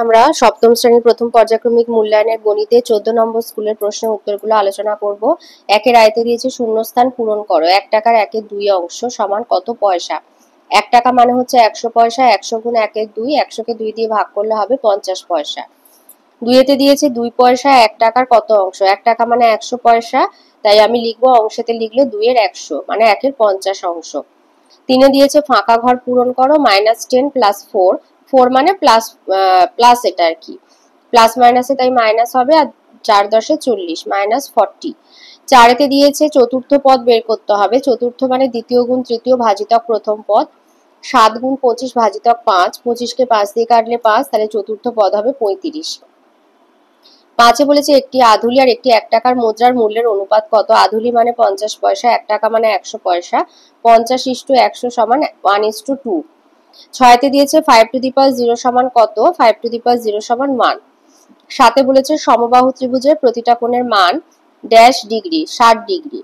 আমরা সপ্তম শ্রেণীর প্রথম পর্যায়ক্রমিক মূল্যায়নের গণিতে 14 নম্বর স্কুলের প্রশ্নের উত্তরগুলো আলোচনা করব। একের আয়তে দিয়েছে শূন্যস্থান পূরণ করো। 1 টাকার 1/2 অংশ সমান কত পয়সা। 1 টাকা মানে হচ্ছে 100 পয়সা। 100 গুণ 1/2, 100কে 2 দিয়ে ভাগ করলে হবে 50 পয়সা। 2 দিয়েছে 2 পয়সা 1 টাকার কত অংশ। 1 টাকা মানে 100 পয়সা, তাই আমি লিখবো অংশেতে লিখলে 2 এর 100 মানে 1 এর 50 অংশ। 3 দিয়েছে ফাঁকা ঘর পূরণ করো। -10 + 4, 4 মানে প্লাস এটা আর কি, প্লাস মাইনাসে তাই মাইনাস হবে, আর 4 10 40 -40। 4 দিয়েছে চতুর্থ পদ বের করতে হবে। চতুর্থ মানে দ্বিতীয় গুণ তৃতীয় ভাজিতক প্রথম পদ। 7 গুণ 25 ভাজিতক 5, 25কে 5 দিয়ে কাটলে 5, তাহলে চতুর্থ পদ হবে 35। 5 বলেছে একটি আধুলি আর একটি 1 টাকার মুদ্রার মূল্যের অনুপাত কত। আধুলি মানে 50 পয়সা, 1 টাকা মানে 100 পয়সা। 50:100 সমান 1:2। 6 দিয়েছে 5⁻0 সমান কত। 5⁻0 সমান 1। 7 বলেছে সমবাহু ত্রিভুজের প্রতিটা কোণের মান ড্যাশ ডিগ্রি, 60 ডিগ্রি।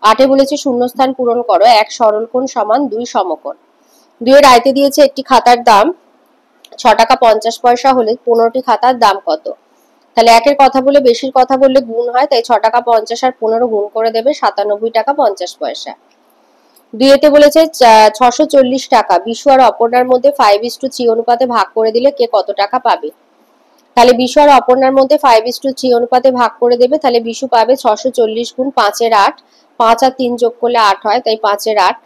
8 বলেছে শূন্যস্থান পূরণ করো। 1 সরল কোণ সমান 2 সমকোণ। 2 এর আয়তে দিয়েছে একটি খাতার দাম 6 টাকা 50 পয়সা হলে 15টি খাতার দাম কত। তাহলে 1 এর কথা বলে বেশির কথা বললে গুণ হয়, তাই 6 টাকা 50 আর 15 গুণ করে দেবে 97 টাকা 50 পয়সা। 2 বলেছে 640 টাকা বিশু আর অপর্ণার মধ্যে 5:3 অনুপাতে ভাগ করে দিলে কে কত টাকা পাবে। তাহলে বিশু আর অপর্ণার মধ্যে 5:3 অনুপাতে ভাগ করে দেবে, তাহলে বিশু পাবে 640 গুণ 5 এর 8, 5 আর 3 যোগ করলে 8 হয়, তাই 5 এর 8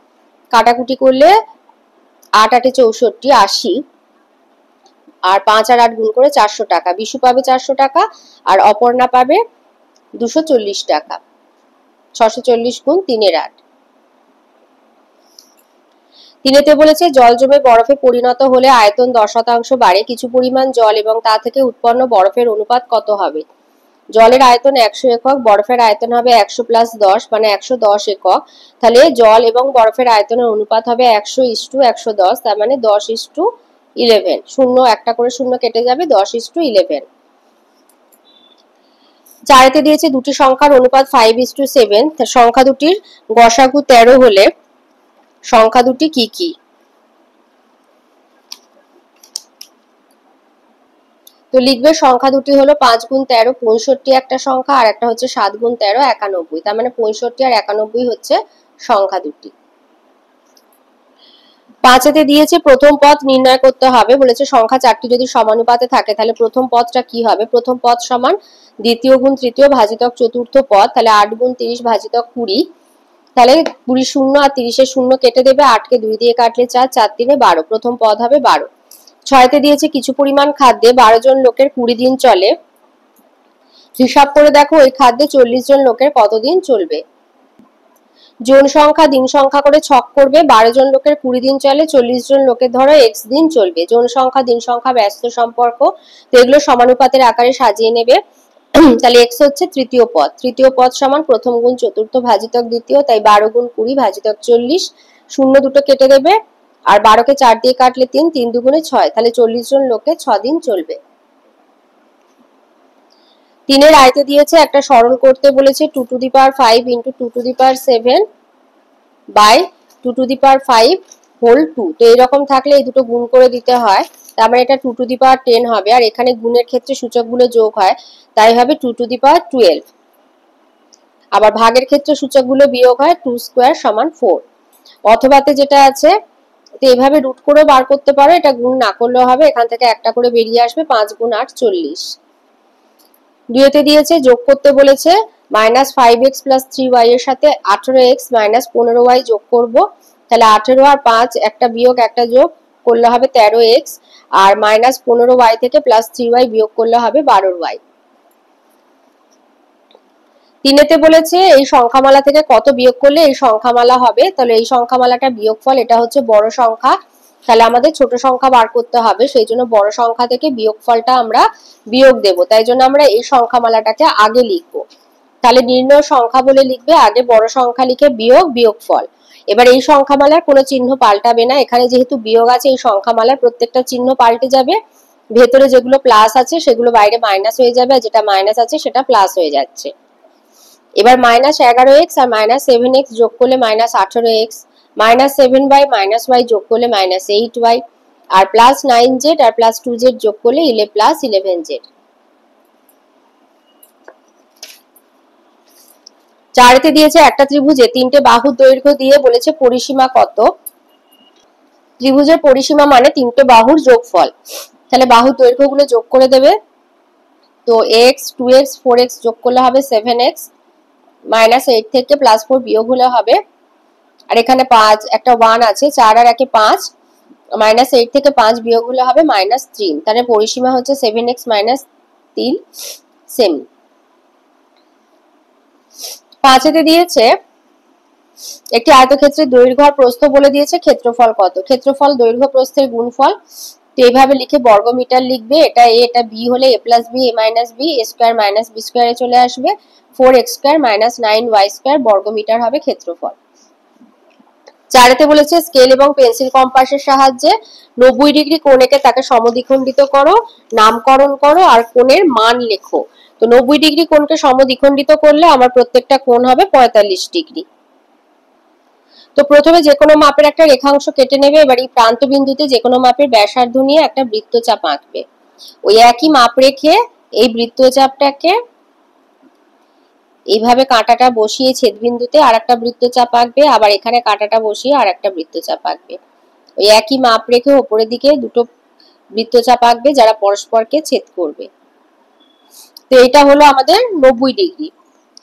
কাটাকুটি করলে 8 8 64 80, আর 5 আর 8 গুণ করে 400 টাকা। বিশু পাবে 400 টাকা আর অপর্ণা পাবে 240 টাকা। 640 গুণ 3 এর 8। 3 বলেছে জল জমে বরফে পরিণত হলে আয়তন 10% বাড়ে। কিছু পরিমাণ জল এবং তা থেকে উৎপন্ন বরফের অনুপাত কত হবে। জলের আয়তন 100 একক, বরফের আয়তন হবে 100 + 10 মানে 110 একক। তাহলে জল এবং বরফের আয়তনের অনুপাত হবে 100:110, তার মানে 10:11। শূন্য একটা করে শূন্য কেটে যাবে, 10:11। 4 দিয়েছে দুটি সংখ্যার অনুপাত 5:7। সংখ্যা দুটির গসাগু 13 হলে সংখ্যা দুটি কি কি। তো লিখবে সংখ্যা দুটি হলো 5 গুণ 13 65 একটা সংখ্যা, আর একটা হচ্ছে 7 গুণ 13 91, তার মানে 65 আর 91 হচ্ছে সংখ্যা দুটি। 5 দিয়েছে প্রথম পদ নির্ণয় করতে হবে। বলেছে সংখ্যা 4টি যদি সমানুপাতে থাকে তাহলে প্রথম পদটা কি হবে। প্রথম পদ সমান দ্বিতীয় গুণ তৃতীয় ভাজিতক চতুর্থ পদ, তাহলে 8 গুণ 30 ভাজিতক 20, তাহলে 20 শূন্য আর 30 এর শূন্য কেটে দেবে, 8কে 2 দিয়ে কাটলে 4, 4 3 12, প্রথম পদ হবে 12। 6 দিয়েছে কিছু পরিমাণ খাদ্যে 12 জন লোকের 20 দিন চলে। হিসাব করে দেখো ওই খাদ্যে 40 জন লোকের কতদিন চলবে। জন সংখ্যা দিন সংখ্যা করে ছক করবে। 12 জন লোকের 20 দিন চলে, 40 জন লোকের ধরো x দিন চলবে। জন সংখ্যা দিন সংখ্যা ব্যস্ত সম্পর্ক, তো এগুলো সমানুপাতের আকারে সাজিয়ে নেবে। তাহলে x হচ্ছে তৃতীয় পদ। তৃতীয় পদ সমান প্রথম গুণ চতুর্থ ভাজিতক দ্বিতীয়, তাই 12 গুণ 20 ভাজিতক 40, শূন্য দুটো কেটে দেবে, আর 12কে 4 দিয়ে কাটলে 3, 3 দুগুণে 6, তাহলে 40 জন লোকে 6 দিন চলবে। 3 এর আয়তে দিয়েছে একটা সরল করতে বলেছে 2⁵ × 2⁵ বাই 2⁵ হোল 2। তো এরকম থাকলে এই দুটো গুণ করে দিতে হয়, তার মানে এটা 2⁻10 হবে, আর এখানে গুণের ক্ষেত্রে সূচকগুলো যোগ হয়, তাই হবে 2⁻12। আবার ভাগের ক্ষেত্রে সূচকগুলো বিয়োগ হয়, 2² সমান 4। অথবাতে যেটা আছে, তো এইভাবে রুট করেও বার করতে পারো, এটা গুণ না করলেও হবে, এখান থেকে একটা করে বেরিয়ে আসবে, 5 গুণ 8 40। 2 দিয়েছে যোগ করতে বলেছে -5x + 3y এর সাথে 18x - 15y যোগ করব। তাহলে 18 আর 5 একটা বিয়োগ একটা যোগ করলে হবে 13x, আর -15y থেকে +3y বিয়োগ করলে হবে 12y। 3 বলেছে এই সংখ্যামালা থেকে কত বিয়োগ করলে এই সংখ্যামালা হবে। তাহলে এই সংখ্যামালাটা বিয়োগফল, এটা হচ্ছে বড় সংখ্যা, তাহলে আমাদের ছোট সংখ্যা বার করতে হবে, সেই জন্য বড় সংখ্যা থেকে বিয়োগফলটা আমরা বিয়োগ দেব, তাই জন্য আমরা এই সংখ্যামালাটাকে আগে লিখবো। তাহলে নির্ণয় সংখ্যা বলে লিখবে, আগে বড় সংখ্যা লিখে বিয়োগ বিয়োগফল। এবার এই সংখ্যামালার কোনো চিহ্ন পাল্টাবে না, এখানে যেহেতু বিয়োগ আছে এই সংখ্যামালার প্রত্যেকটা চিহ্ন পাল্টে যাবে। ভেতরে যেগুলো প্লাস আছে সেগুলো বাইরে মাইনাস হয়ে যাবে, আর যেটা মাইনাস আছে সেটা প্লাস হয়ে যাচ্ছে। এবার -11x আর -7x যোগ করলে -18x, -7y - y যোগ করলে -8y, আর প্লাস 9z আর প্লাস 2z যোগ করলে প্লাস 11z। 4 দিয়েছে একটা ত্রিভুজে 3টে বাহুর দৈর্ঘ্য দিয়ে বলেছে পরিসীমা কত। ত্রিভুজের পরিসীমা মানে 3টে বাহুর যোগফল। তাহলে বাহুর দৈর্ঘ্যগুলো যোগ করে দেবে। তো x 2x 4x যোগ করলে হবে 7x, -8 থেকে +4 বিয়োগ হলে হবে, আর এখানে 5 একটা 1 আছে, 4 আর 1 5, -8 থেকে 5 বিয়োগ হলে হবে -3। তাহলে পরিসীমা হচ্ছে 7x - 3 সেম। 5 দিয়েছে একটি আয়তক্ষেত্রের দৈর্ঘ্য আর প্রস্থ বলে দিয়েছে ক্ষেত্রফল কত। ক্ষেত্রফল দৈর্ঘ্য প্রস্থের গুণফল। তো এইভাবে লিখে বর্গমিটার লিখবে, এটা a এটা b হলে a + b a - b a square - b স্কয়ারে চলে আসবে, 4x স্কয়ার - 9y স্কয়ার বর্গমিটার হবে ক্ষেত্রফল। 4 বলেছে স্কেল এবং পেন্সিল কম্পাসের সাহায্যে 90 ডিগ্রি কোণ এঁকে তাকে সমদ্বিখণ্ডিত করো, নামকরণ করো আর কোণের মান লেখো। তো 90 ডিগ্রি কোণকে সমদ্বিখণ্ডিত করলে আমার প্রত্যেকটা কোণ হবে 45 ডিগ্রি। তো প্রথমে যে কোনো মাপের একটা রেখাংশ কেটে নেবে, এবার এই প্রান্ত বিন্দুতে যে কোনো মাপের ব্যাসার্ধ নিয়ে একটা বৃত্তচাপ আঁকবে। ওই একই মাপ রেখে এই বৃত্তচাপটাকে এইভাবে কাঁটাটা বসিয়ে ছেদবিন্দুতে আর একটা বৃত্তচাপ আঁকবে, আবার এখানে কাঁটাটা বসিয়ে আর একটা বৃত্তচাপ আঁকবে। ওই একই মাপ রেখে উপরের দিকে দুটো বৃত্তচাপ আঁকবে যারা পরস্পরকে ছেদ করবে। তো এটা হলো আমাদের 90 ডিগ্রি।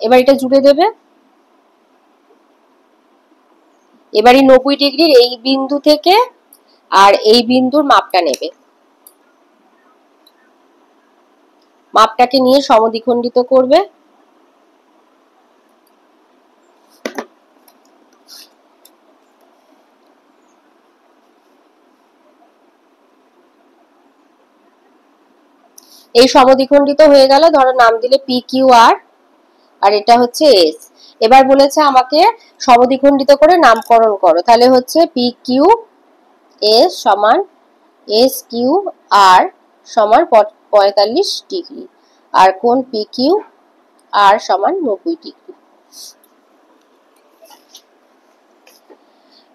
এবার এটা জুড়ে দেবে। এবার এই 90 ডিগ্রির এই বিন্দু থেকে আর এই বিন্দুর মাপটা নেবে, মাপটাকে নিয়ে সমদ্বিখণ্ডিত করবে। এই সমদ্বিখণ্ডিত হয়ে গেল, ধরো নাম দিলে পি কিউ আর, আর এটা হচ্ছে এস। এবার বলেছে আমাকে সমদ্বিখণ্ডিত করে নামকরণ করো, তাহলে হচ্ছে পি কিউ এস সমান এস কিউ আর সমান 45 ডিগ্রি, আর কোণ পি কিউ আর সমান 90 ডিগ্রি।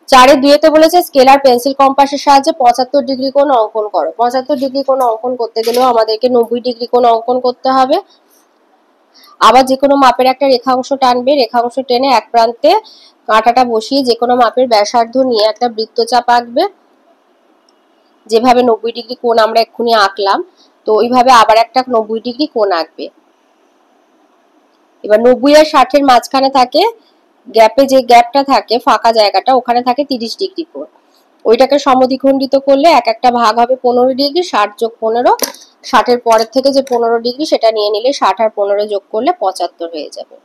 4-2 বলেছে স্কেলার পেন্সিল কম্পাসের সাহায্যে 75 ডিগ্রি কোণ অঙ্কন করো। 75 ডিগ্রি কোণ অঙ্কন করতে গেলেও আমাদেরকে 90 ডিগ্রি কোণ অঙ্কন করতে হবে। আবার যে কোনো মাপের একটা রেখাংশ টানবে, রেখাংশ টেনে এক প্রান্তে কাঁটাটা বসিয়ে যে কোনো মাপের ব্যাসার্ধ নিয়ে একটা বৃত্তচাপ আঁকবে, যেভাবে 90 ডিগ্রি কোণ আমরা এক্ষুনি আঁকলাম। তো ওইভাবে আবার একটা 90 ডিগ্রি কোণ আঁকবে। এবার 90 আর 60 মাঝখানে থাকে গ্যাপে, যে গ্যাপটা থাকে ফাঁকা জায়গাটা, ওখানে থাকে 30 ডিগ্রি কোণ। ওইটাকে সমদ্বিখণ্ডিত করলে এক একটা ভাগ হবে 15 ডিগ্রি, 60 যোগ 15, 60-এর পরের থেকে যে 15 ডিগ্রি সেটা নিয়ে নিলে 60 আর 15 যোগ করলে 75 হয়ে যাবে।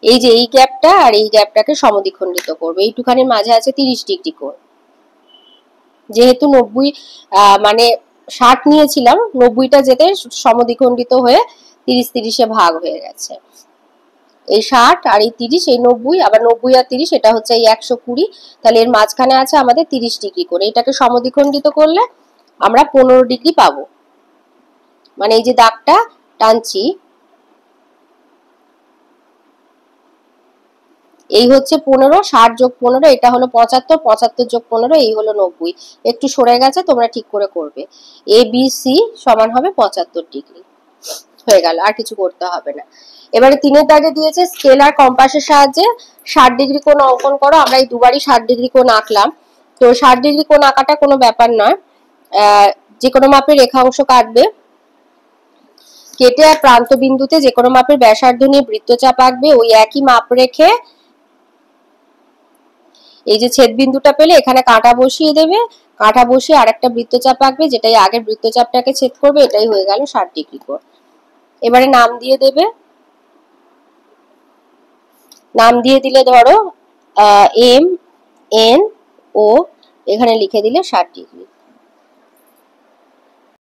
এই যে এই গ্যাপটা আর এই গ্যাপটাকে সমদ্বিখণ্ডিত করবে, এইটুখানির মাঝে আছে 30 ডিগ্রি কোণ। যেহেতু 90 মানে 60 নিয়েছিলাম, 90টা যেতে সমদ্বিখণ্ডিত হয়ে 30-30-এ ভাগ হয়ে গেছে। এই 60 আর এই 30, এই 90, আবার 90 আর 30 এটা হচ্ছে এই 120। তাহলে এর মাঝখানে আছে আমাদের 30 ডিগ্রি করে। এটাকে সমদ্বিখণ্ডিত করলে আমরা 15 ডিগ্রি পাবো। মানে এই যে দাগটা টানছি, এই হচ্ছে 15, 60 যোগ 15 এটা হলো 75, 75 যোগ 15 এই হলো 90। একটু সরে গেছে, তোমরা ঠিক করে করবে। এ বি সি সমান হবে 75 ডিগ্রি। হয়ে গেল, আর কিছু করতে হবে না। এবারে 3-এর দাগে দিয়েছে স্কেলার কম্পাসের সাহায্যে 60 ডিগ্রি কোণ অঙ্কন করো। আমরা এই দুবারই 60 ডিগ্রি কোণ আঁকলাম। তো 60 ডিগ্রি কোণ আঁকাটা কোনো ব্যাপার নয়, যে কোনো মাপের রেখাংশ কাটবে, কেটে আর প্রান্ত বিন্দুতে যে কোনো মাপের ব্যাসার্ধ নিয়ে বৃত্তচাপ আঁকবে। ওই একই মাপ রেখে এই যে ছেদ বিন্দুটা পেলে এখানে কাঁটা বসিয়ে দেবে, কাঁটা বসিয়ে আরেকটা বৃত্তচাপ আঁকবে যেটাই আগের বৃত্তচাপটাকে ছেদ করবে। এটাই হয়ে গেল 60 ডিগ্রি কোণ। এবারে নাম দিয়ে দেবে, নাম দিয়ে দিলে ধরো এম এন ও, এখানে লিখে দিলে 60 ডিগ্রি।